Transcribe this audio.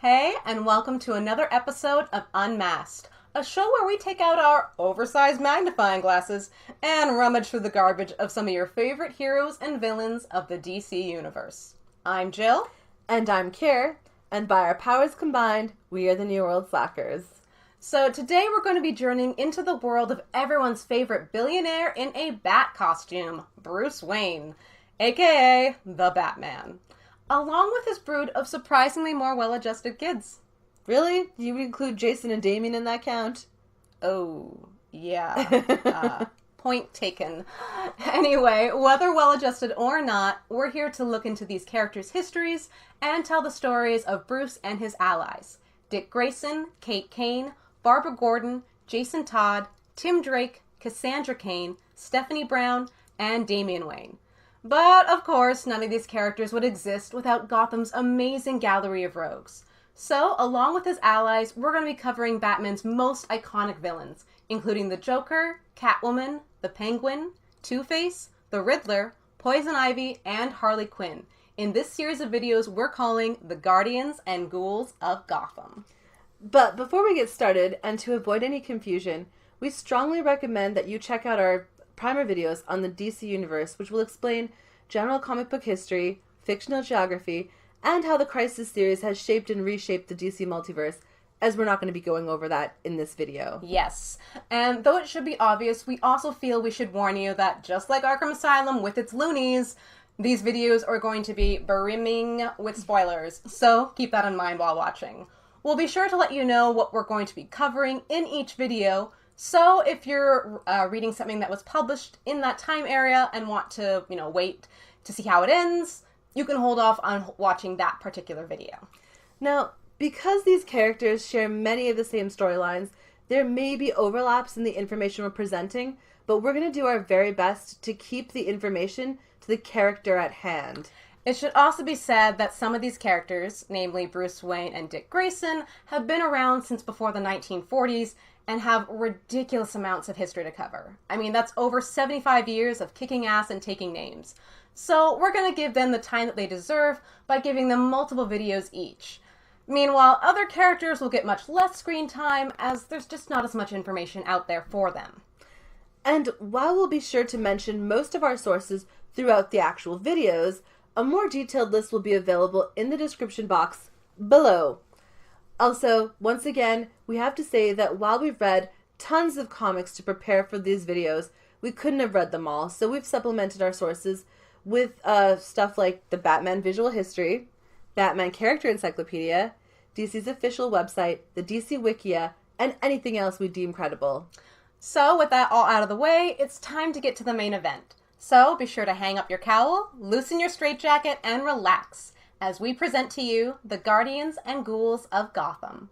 Hey, and welcome to another episode of UnMasked, a show where we take out our oversized magnifying glasses and rummage through the garbage of some of your favorite heroes and villains of the DC Universe. I'm Jill. And I'm Kier, and by our powers combined, we are the New World Slackers. So today we're going to be journeying into the world of everyone's favorite billionaire in a bat costume, Bruce Wayne, aka the Batman, along with his brood of surprisingly more well-adjusted kids. Really? You would include Jason and Damien in that count? Oh, yeah. Point taken. Anyway, whether well-adjusted or not, we're here to look into these characters' histories and tell the stories of Bruce and his allies. Dick Grayson, Kate Kane, Barbara Gordon, Jason Todd, Tim Drake, Cassandra Cain, Stephanie Brown, and Damian Wayne. But, of course, none of these characters would exist without Gotham's amazing gallery of rogues. So, along with his allies, we're going to be covering Batman's most iconic villains, including the Joker, Catwoman, the Penguin, Two-Face, the Riddler, Poison Ivy, and Harley Quinn, in this series of videos we're calling The Guardians and Ghouls of Gotham. But before we get started, and to avoid any confusion, we strongly recommend that you check out our primer videos on the DC Universe, which will explain general comic book history, fictional geography, and how the Crisis series has shaped and reshaped the DC multiverse, as we're not going to be going over that in this video. Yes, and though it should be obvious, we also feel we should warn you that just like Arkham Asylum with its loonies, these videos are going to be brimming with spoilers, so keep that in mind while watching. We'll be sure to let you know what we're going to be covering in each video, so if you're reading something that was published in that time area and want to, wait to see how it ends, you can hold off on watching that particular video. Now, because these characters share many of the same storylines, there may be overlaps in the information we're presenting, but we're going to do our very best to keep the information to the character at hand. It should also be said that some of these characters, namely Bruce Wayne and Dick Grayson, have been around since before the 1940s and have ridiculous amounts of history to cover. I mean, that's over 75 years of kicking ass and taking names. So we're going to give them the time that they deserve by giving them multiple videos each. Meanwhile, other characters will get much less screen time as there's just not as much information out there for them. And while we'll be sure to mention most of our sources throughout the actual videos, a more detailed list will be available in the description box below. Also, once again, we have to say that while we've read tons of comics to prepare for these videos, we couldn't have read them all, so we've supplemented our sources with stuff like the Batman Visual History, Batman Character Encyclopedia, DC's official website, the DC Wikia, and anything else we deem credible. So, with that all out of the way, it's time to get to the main event. So, be sure to hang up your cowl, loosen your straitjacket, and relax as we present to you the Guardians and Ghouls of Gotham.